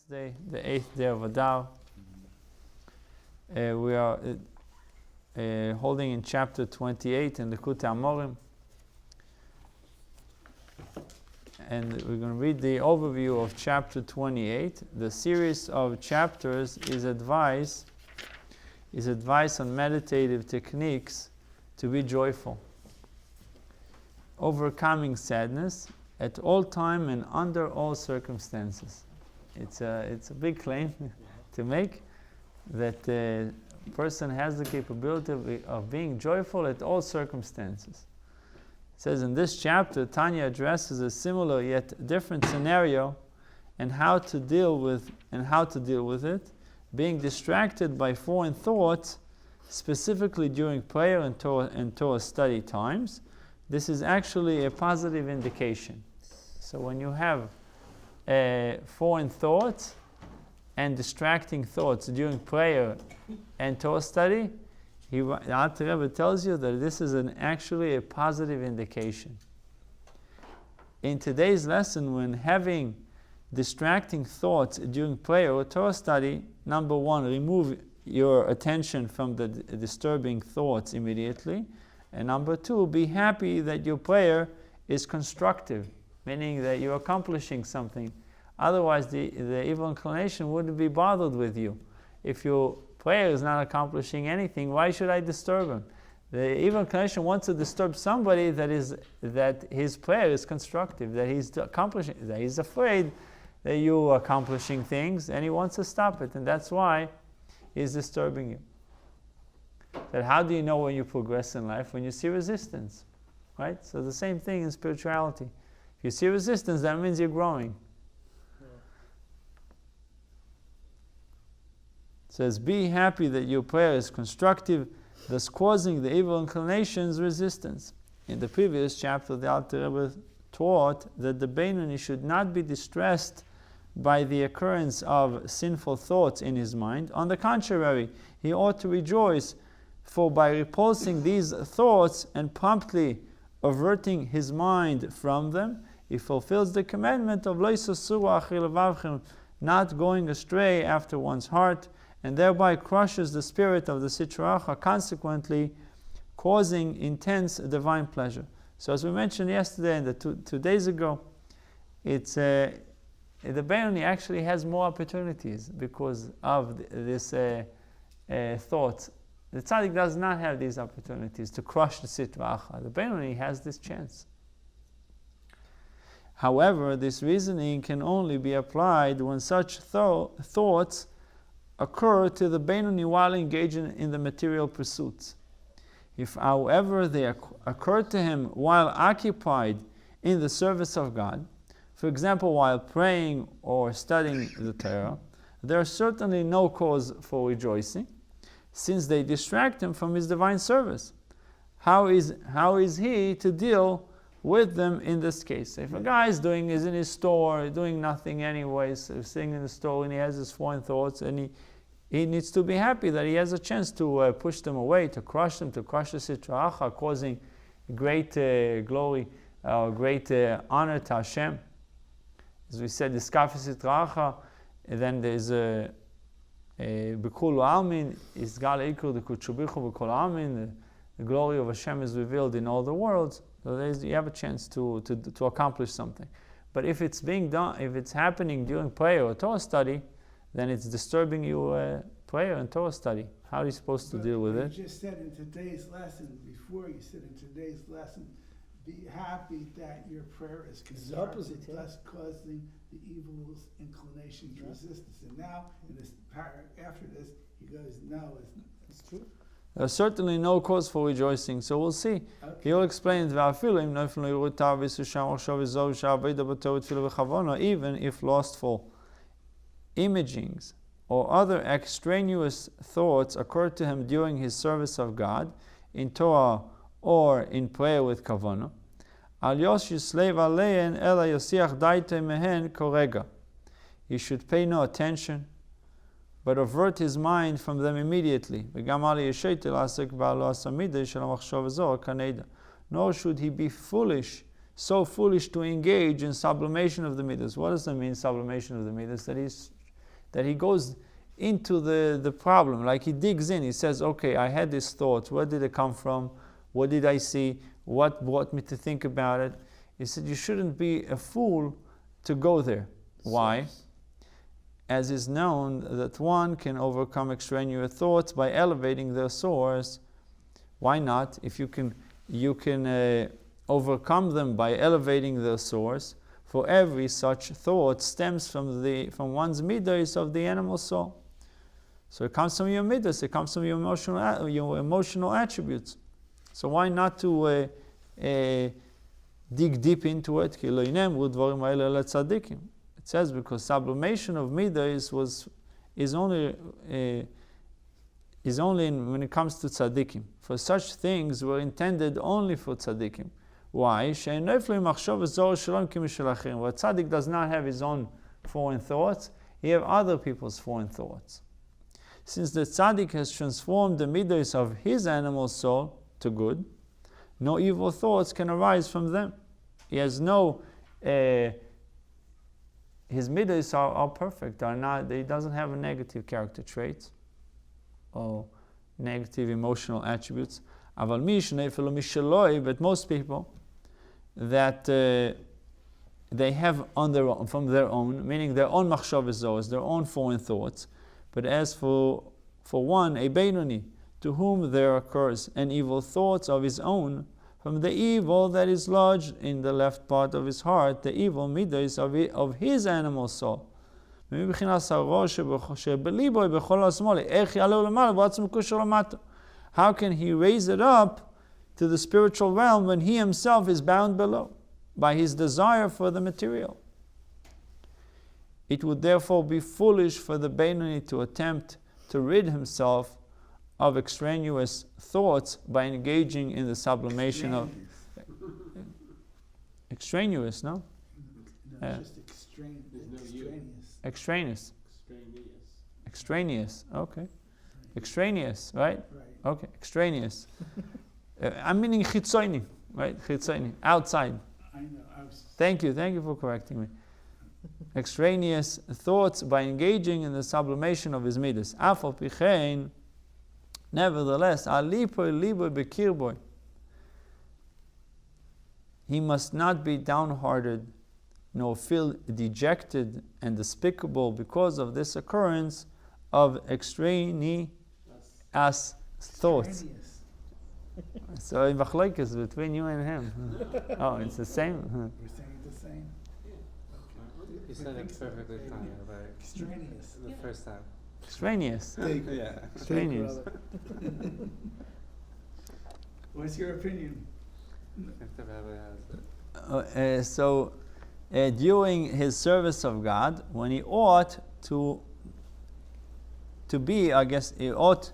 Wednesday, the 8th day of Adar. We are holding in chapter 28 in Likutei Amarim. And we're going to read the overview of chapter 28. The series of chapters is advice on meditative techniques to be joyful, overcoming sadness at all time and under all circumstances. It's a big claim to make, that a person has the capability of being joyful at all circumstances. It says in this chapter, Tanya addresses a similar yet different scenario and how to deal with it, being distracted by foreign thoughts, specifically during prayer and Torah study times. This is actually a positive indication. So when you have foreign thoughts and distracting thoughts during prayer and Torah study, the Rabbi tells you that this is actually a positive indication. In today's lesson, when having distracting thoughts during prayer or Torah study, number one, remove your attention from the disturbing thoughts immediately. And number two, be happy that your prayer is constructive, meaning that you're accomplishing something. Otherwise, the evil inclination wouldn't be bothered with you. If your prayer is not accomplishing anything, why should I disturb him? The evil inclination wants to disturb somebody that his prayer is constructive, that he's accomplishing, that he's afraid that you're accomplishing things, and he wants to stop it, and that's why he's disturbing you. That how do you know when you progress in life? When you see resistance, right? So the same thing in spirituality. If you see resistance, that means you're growing. It says, be happy that your prayer is constructive, thus causing the evil inclinations resistance. In the previous chapter, the Alter Rebbe taught that the Beinoni should not be distressed by the occurrence of sinful thoughts in his mind. On the contrary, he ought to rejoice, for by repulsing these thoughts and promptly averting his mind from them, he fulfills the commandment of Lo yisasuru achei levavchem, not going astray after one's heart, and thereby crushes the spirit of the Sitra Achra, consequently causing intense divine pleasure. So as we mentioned yesterday and two days ago, it's the Beinoni actually has more opportunities because of this thought. The Tzaddik does not have these opportunities to crush the Sitra Achra. The Beinoni has this chance. However, this reasoning can only be applied when such thoughts occur to the Beinoni while engaging in the material pursuits. If, however, they occur to him while occupied in the service of God, for example, while praying or studying the Torah, there is certainly no cause for rejoicing, since they distract him from his divine service. How is he to deal with them in this case? If a guy is in his store, doing nothing anyways, sitting in the store, and he has his foreign thoughts, and he needs to be happy that he has a chance to push them away, to crush the Sitra Achra, causing great glory, great honor to Hashem. As we said, the Skaf Sitra Achra, and then there's a B'kol Almin, is Gal Ikur the Kutshubichu B'kol Almin, the glory of Hashem is revealed in all the worlds. So you have a chance to accomplish something. But if it's being done, if it's happening during prayer or Torah study, then it's disturbing your prayer and Torah study. How are you supposed to deal with it? You just said in today's lesson, be happy that your prayer is constructive, thus causing the evil's inclinations resistance. And now, in this paragraph after this, he goes, no, it's true. There's certainly no cause for rejoicing, so we'll see. Okay. He'll explain, even if lustful imagings or other extraneous thoughts occur to him during his service of God, in Torah or in prayer with kavanah, he should pay no attention, but avert his mind from them immediately. Nor should he be so foolish to engage in sublimation of the midas. What does that mean, sublimation of the midas? That he's that he goes into the problem, like he digs in. He says, okay, I had this thought. Where did it come from? What did I see? What brought me to think about it? He said, you shouldn't be a fool to go there. Why? As is known that one can overcome extraneous thoughts by elevating their source. Why not? If you can overcome them by elevating their source. For every such thought stems from one's midas of the animal soul. So it comes from your midas, it comes from your emotional attributes. So why not to dig deep into it? It says because sublimation of midas is only when it comes to tzaddikim. For such things were intended only for tzaddikim. Why? Where tzaddik does not have his own foreign thoughts, he has other people's foreign thoughts. Since the tzaddik has transformed the midas of his animal soul to good, no evil thoughts can arise from them. He has no, his midas are perfect, he doesn't have a negative character traits or negative emotional attributes. But most people that they have on their own, from their own, meaning their own machshavos, their own foreign thoughts. But as for one, a Beinoni, to whom there occurs an evil thoughts of his own, from the evil that is lodged in the left part of his heart, the evil midas of his animal soul. How can he raise it up to the spiritual realm when he himself is bound below by his desire for the material? It would therefore be foolish for the Beinoni to attempt to rid himself of extraneous thoughts by engaging in the sublimation of extraneous, no? No, just extraneous. Extraneous, okay. Extraneous, right? Right. Okay, extraneous. I'm meaning chitzoni, right? Chitzoni, outside. I know. Thank you for correcting me. Extraneous thoughts by engaging in the sublimation of his midas. Afal pichein, nevertheless, he must not be downhearted, nor feel dejected and despicable because of this occurrence of extraneous thoughts. So in machlokes between you and him. Oh, it's the same. We're saying the same. You said it perfectly, Tanya, like Extraneous. the first time. Extraneous. Yeah. Extraneous. What's your opinion? If the Rabbi has it. So during his service of God, when he ought to be, I guess, he ought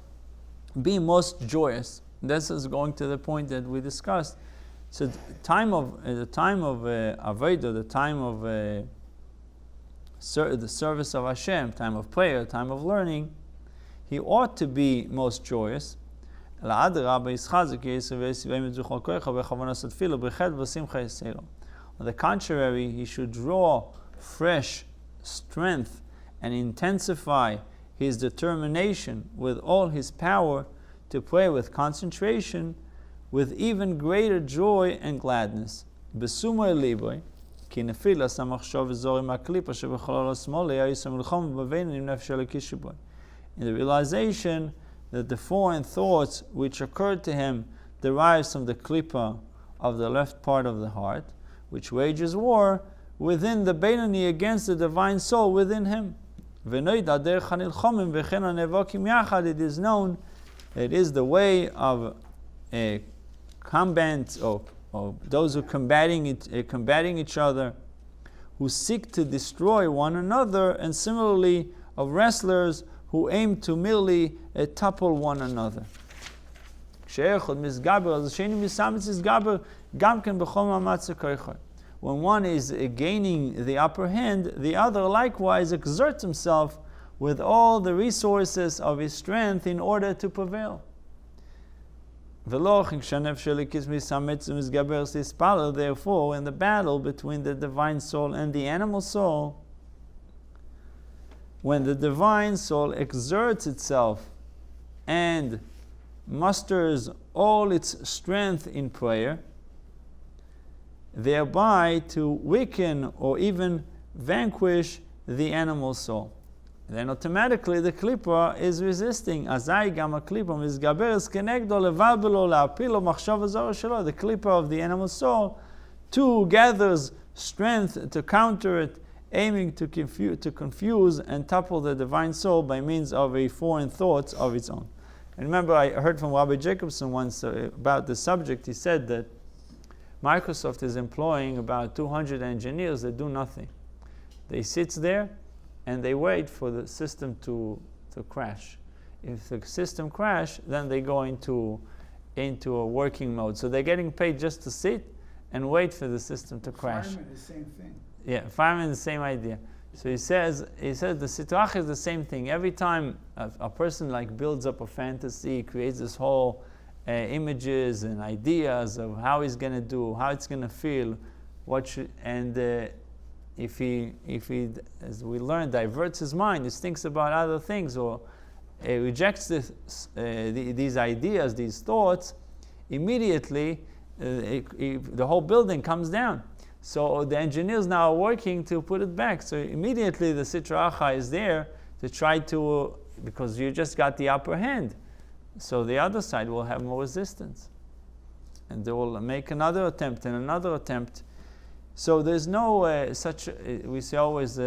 be most joyous. This is going to the point that we discussed. So the time of avodah, the time of the service of Hashem, time of prayer, time of learning, he ought to be most joyous. On the contrary, he should draw fresh strength and intensify his determination with all his power to pray with concentration, with even greater joy and gladness. In the realization that the foreign thoughts which occurred to him derives from the klipa of the left part of the heart, which wages war within the Beinoni against the divine soul within him. It is known, it is the way of combat, or those who combating each other, who seek to destroy one another, and similarly of wrestlers who aim to merely topple one another. When one is gaining the upper hand, the other likewise exerts himself with all the resources of his strength in order to prevail. Therefore, in the battle between the divine soul and the animal soul, when the divine soul exerts itself and musters all its strength in prayer, thereby to weaken or even vanquish the animal soul. Then automatically the klippa is resisting. Azai gam klippa mizgaberes kenegdo levabelo laapilo machshava zara shelo. The klippa of the animal soul too gathers strength to counter it, aiming to confuse and topple the divine soul by means of a foreign thoughts of its own. And remember, I heard from Rabbi Jacobson once about the subject. He said that Microsoft is employing about 200 engineers that do nothing. They sit there and they wait for the system to crash. If the system crashes, then they go into a working mode. So they're getting paid just to sit and wait for the system to crash. Fireman, the same thing. Yeah, fireman, the same idea. So he says the sitrach is the same thing. Every time a person like builds up a fantasy, creates this whole images and ideas of how he's going to do, how it's going to feel, if he, as we learned, diverts his mind, just thinks about other things, or rejects these ideas, these thoughts, immediately the whole building comes down. So the engineers now are working to put it back. So immediately the Sitra Achra is there to try to, because you just got the upper hand. So the other side will have more resistance. And they will make another attempt and another attempt. So there's no we say always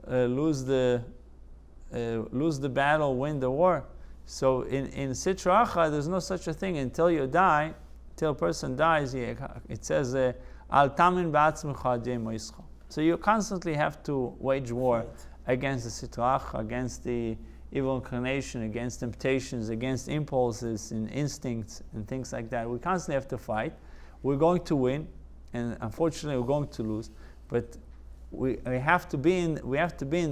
lose the battle, win the war. So in Sitra Achra, there's no such a thing until you die, until a person dies. It says, Al tamin ba'atzmecha adiyei moischa. So you constantly have to wage war against the Sitra Achra, against the evil inclination, against temptations, against impulses and instincts and things like that. We constantly have to fight. We're going to win, and unfortunately we're going to lose. But we have to be in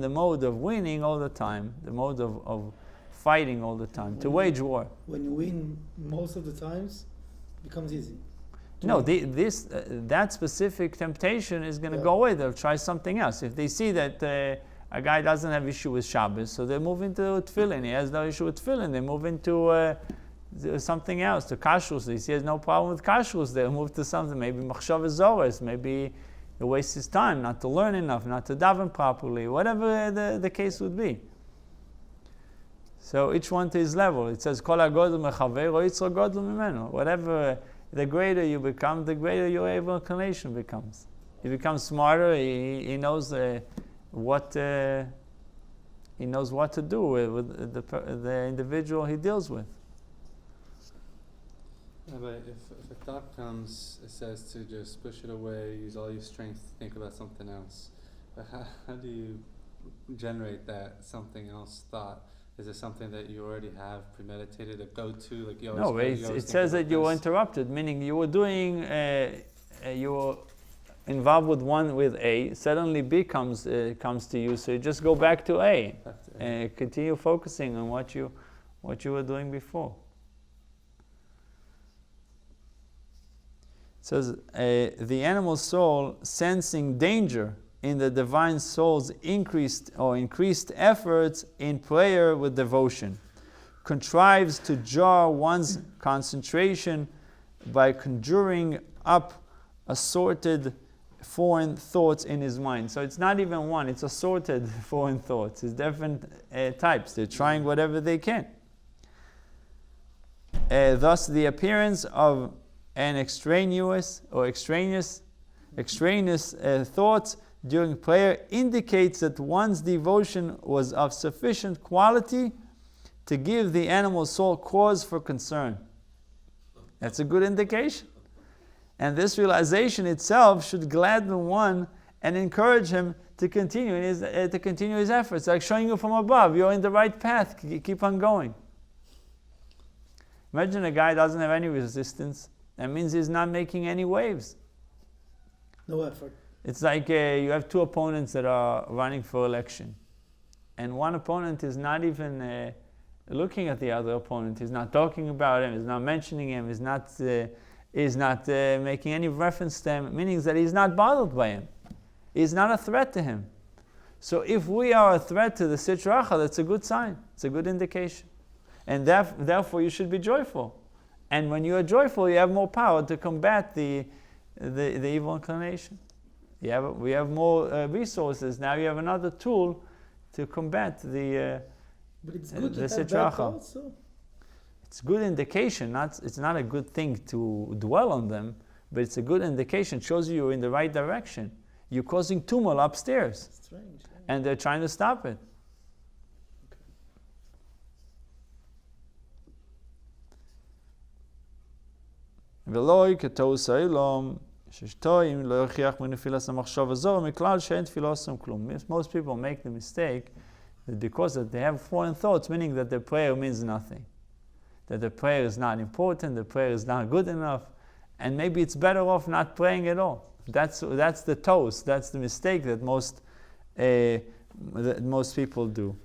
the mode of winning all the time, the mode of fighting all the time, to wage war. When you win most of the times, it becomes easy. No, that specific temptation is going to go away. They'll try something else. If they see that a guy doesn't have issue with Shabbos, so they move into tefillin. He has no issue with tefillin. They move into something else, to kashrus. He has no problem with kashrus. They'll move to something, maybe machshava zores, maybe he wastes his time not to learn enough, not to daven properly, whatever the case would be. So each one to his level. It says, Kol hagodol mechaveiro yitzro godol mimeno. Whatever, the greater you become, the greater your evil inclination becomes. He becomes smarter. He knows what to do with the individual he deals with. Yeah, but if a thought comes, it says to just push it away, use all your strength to think about something else. But how do you generate that something else thought? Is it something that you already have premeditated, a go-to? Like you always it says that you were interrupted, meaning you were doing, you were involved with A, suddenly B comes to you, so you just go back to A and continue focusing on what you were doing before. It says, the animal soul, sensing danger in the divine soul's increased efforts in prayer with devotion, contrives to jar one's concentration by conjuring up assorted foreign thoughts in his mind. So it's not even one, it's assorted foreign thoughts. It's different types. They're trying whatever they can. Thus the appearance of an extraneous thoughts during prayer indicates that one's devotion was of sufficient quality to give the animal soul cause for concern. That's a good indication. And this realization itself should gladden one and encourage him to continue his efforts, like showing you from above, you're in the right path, keep on going. Imagine a guy doesn't have any resistance. That means he's not making any waves. No effort. It's like you have two opponents that are running for election. And one opponent is not even looking at the other opponent. He's not talking about him, he's not mentioning him, he's not making any reference to him, meaning that he's not bothered by him. He's not a threat to him. So if we are a threat to the Sitra Achra, that's a good sign. It's a good indication. And therefore you should be joyful. And when you are joyful, you have more power to combat the evil inclination. We have more resources. Now you have another tool to combat But it's good the to have Sitra bad Achra. thoughts, so. It's good indication. It's not a good thing to dwell on them, but it's a good indication. It shows you're in the right direction. You're causing tumult upstairs. Strange. Yeah. And they're trying to stop it. ולא כתוב סאילום, ששתויים לא יכריח מנפילת המחשב הזו, מכלל שאין תפילה עושים כלום. Most people make the mistake that because that they have foreign thoughts, meaning that their prayer means nothing. That the prayer is not important, the prayer is not good enough, and maybe it's better off not praying at all. That's the toast, that's the mistake that most people do.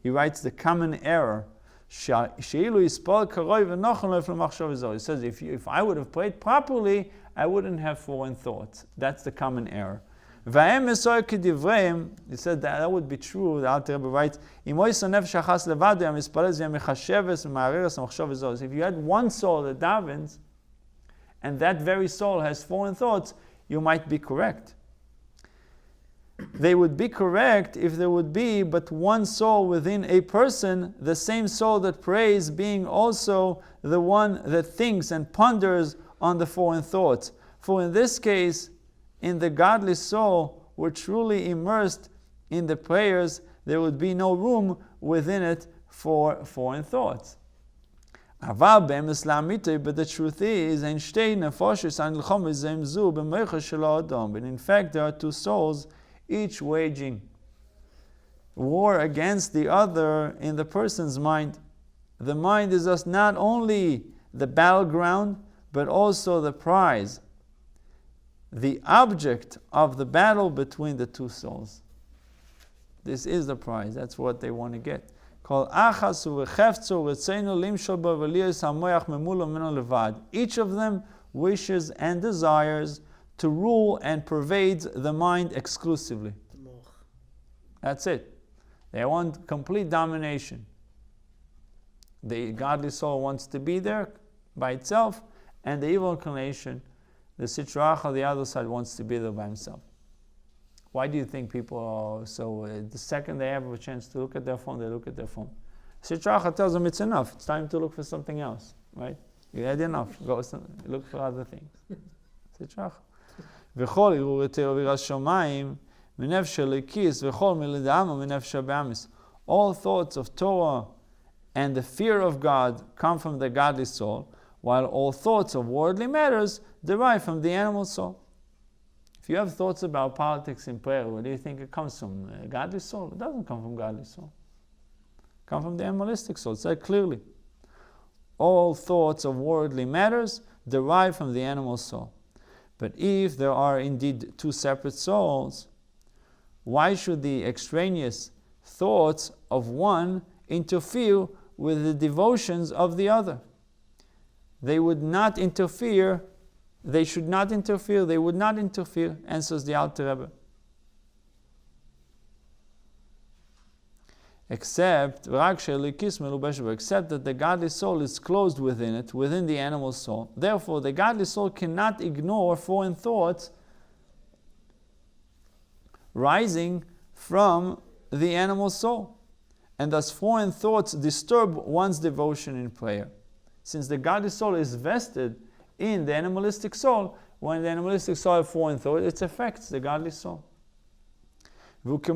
He writes the common error. He says, if I would have prayed properly, I wouldn't have foreign thoughts. That's the common error. He said that would be true. The Alter Rebbe writes, if you had one soul that davens, and that very soul has foreign thoughts, you might be correct. They would be correct if there would be but one soul within a person, the same soul that prays being also the one that thinks and ponders on the foreign thoughts. For in this case, in the godly soul, were truly immersed in the prayers, there would be no room within it for foreign thoughts. But the truth is, but in fact there are two souls, each waging war against the other in the person's mind. The mind is thus not only the battleground, but also the prize, the object of the battle between the two souls. This is the prize, that's what they want to get. Each of them wishes and desires to rule and pervade the mind exclusively. That's it. They want complete domination. The godly soul wants to be there by itself, and the evil inclination, the Sitra Achra, the other side, wants to be there by himself. Why do you think people are so... the second they have a chance to look at their phone, they look at their phone. Sitra Achra tells them it's enough. It's time to look for something else, right? You had enough. Go look for other things. Sitra Achra. וכל הרהורי תורה ויראת שמיים מנפש הליקיס וכל מלידה עמא מנפש הבאמיס. All thoughts of Torah and the fear of God come from the godly soul, while all thoughts of worldly matters derive from the animal soul. If you have thoughts about politics in prayer, where do you think it comes from? A godly soul? It doesn't come from godly soul. It comes from the animalistic soul. It said clearly. All thoughts of worldly matters derive from the animal soul. But if there are indeed two separate souls, why should the extraneous thoughts of one interfere with the devotions of the other? They would not interfere, they should not interfere, they would not interfere, answers the Alter Rebbe. Except that the godly soul is closed within it, within the animal soul. Therefore, the godly soul cannot ignore foreign thoughts rising from the animal soul. And thus foreign thoughts disturb one's devotion in prayer. Since the godly soul is vested in the animalistic soul, when the animalistic soul has foreign thought, it affects the godly soul. This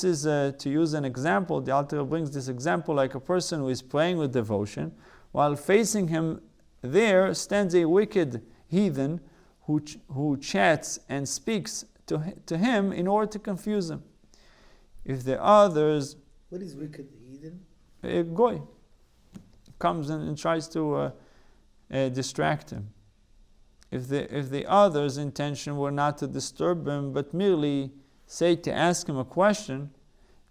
is to use an example. The Alter brings this example like a person who is praying with devotion, while facing him there stands a wicked heathen who chats and speaks to him in order to confuse him. If the others... What is wicked heathen? A goy comes and tries to distract him. If the other's intention were not to disturb him, but merely, say, to ask him a question,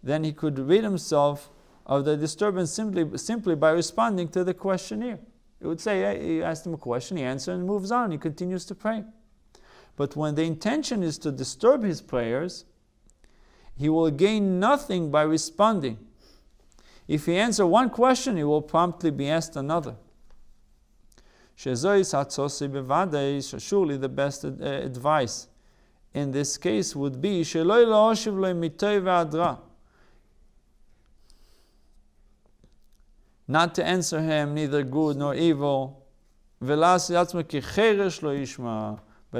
then he could rid himself of the disturbance simply by responding to the questionnaire. It would say, hey, you asked him a question, he answered and moves on, he continues to pray. But when the intention is to disturb his prayers, he will gain nothing by responding. If he answers one question, he will promptly be asked another. Surely the best advice in this case would be not to answer him neither good nor evil, but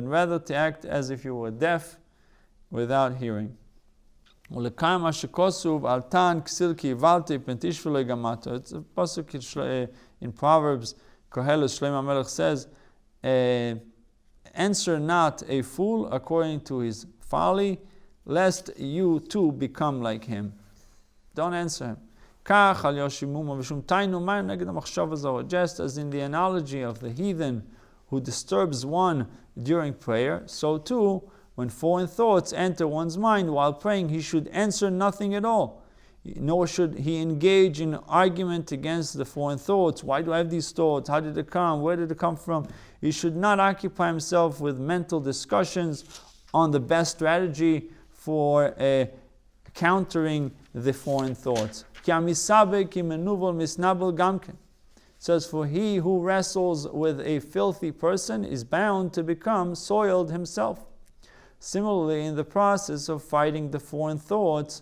rather to act as if you were deaf without hearing. It's a pasuk in Proverbs. Koheles Shlomo Melech says, answer not a fool according to his folly, lest you too become like him. Don't answer him. Just as in the analogy of the heathen who disturbs one during prayer, so too, when foreign thoughts enter one's mind while praying, he should answer nothing at all. Nor should he engage in argument against the foreign thoughts. Why do I have these thoughts? How did it come? Where did it come from? He should not occupy himself with mental discussions on the best strategy for countering the foreign thoughts. It says, for he who wrestles with a filthy person is bound to become soiled himself. Similarly, in the process of fighting the foreign thoughts,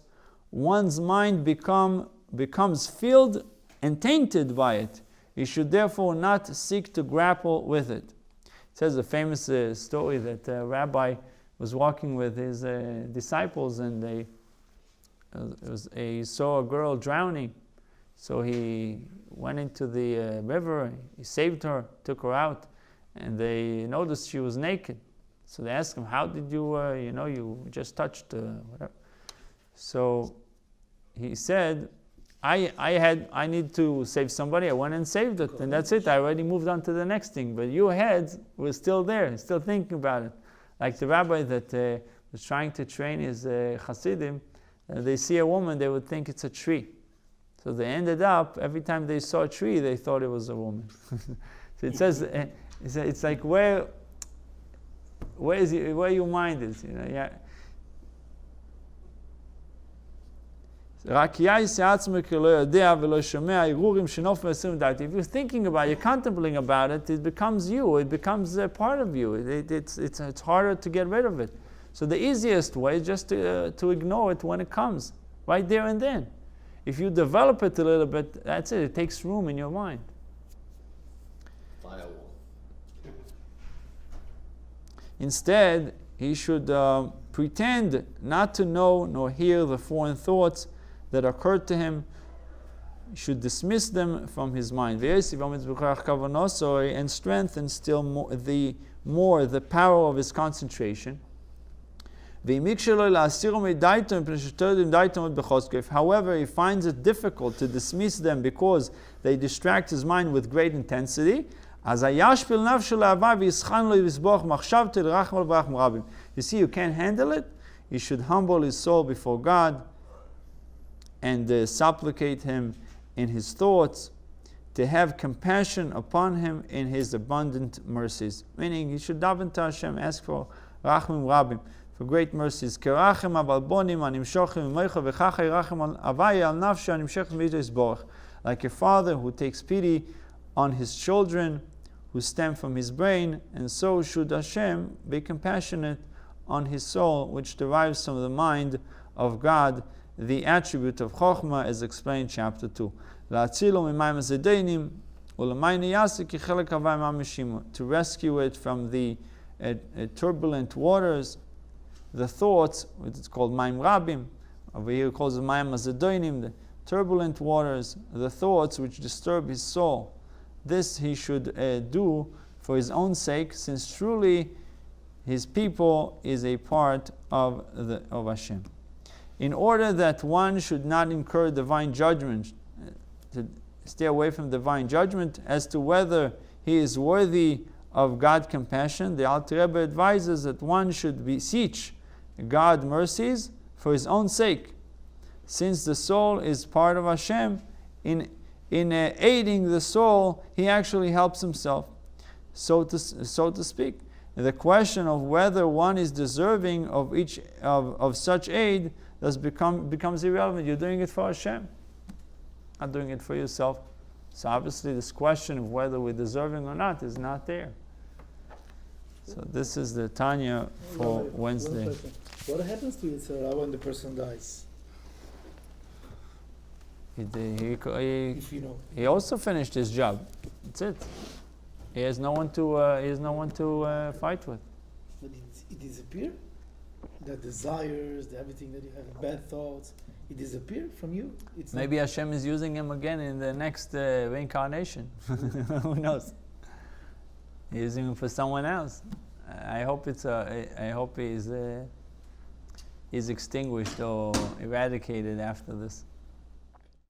one's mind becomes filled and tainted by it. He should therefore not seek to grapple with it. It says a famous story that a rabbi was walking with his disciples, and he saw a girl drowning. So he went into the river, he saved her, took her out, and they noticed she was naked. So they asked him, how did you, you just touched whatever. So he said, I need to save somebody. I went and saved it, and that's it. I already moved on to the next thing. But your head was still there, still thinking about it. Like the rabbi that was trying to train his Hasidim, they see a woman, they would think it's a tree. So they ended up, every time they saw a tree, they thought it was a woman. So it says, it's like where your mind is, yeah. If you're thinking about it, you're contemplating about it, it becomes you, it becomes a part of you. It's harder to get rid of it. So the easiest way is just to ignore it when it comes, right there and then. If you develop it a little bit, that's it, it takes room in your mind. Firewall. Instead, he should pretend not to know nor hear the foreign thoughts that occurred to him. He should dismiss them from his mind. And strengthen still more the power of his concentration. However, he finds it difficult to dismiss them because they distract his mind with great intensity. You see, you can't handle it. He should humble his soul before God and supplicate him in his thoughts to have compassion upon him in his abundant mercies. Meaning, he should daven to Hashem, ask for rachmim rabim, for great mercies. Like a father who takes pity on his children who stem from his brain, and so should Hashem be compassionate on his soul, which derives from the mind of God, the attribute of Chokhmah, as explained in chapter 2. To rescue it from the turbulent waters, the thoughts, it's called Maim Rabim, over here it calls it Maim Azedoinim, the turbulent waters, the thoughts which disturb his soul. This he should do for his own sake, since truly his people is a part of Hashem. In order that one should not incur divine judgment, to stay away from divine judgment as to whether he is worthy of God's compassion, the Alter Rebbe advises that one should beseech God mercies for his own sake, since the soul is part of Hashem. In in aiding the soul, he actually helps himself, so to speak. The question of whether one is deserving of such aid becomes irrelevant. You're doing it for Hashem, not doing it for yourself. So obviously this question of whether we're deserving or not is not there. So this is the Tanya for Wednesday. What happens to Yitzhak when the person dies? He also finished his job. That's it. He has no one to fight with. But it disappear? The desires, everything that you have, bad thoughts, it disappear from you? Maybe Hashem is using him again in the next reincarnation. Who knows? He's using him for someone else. I hope he's extinguished or eradicated after this.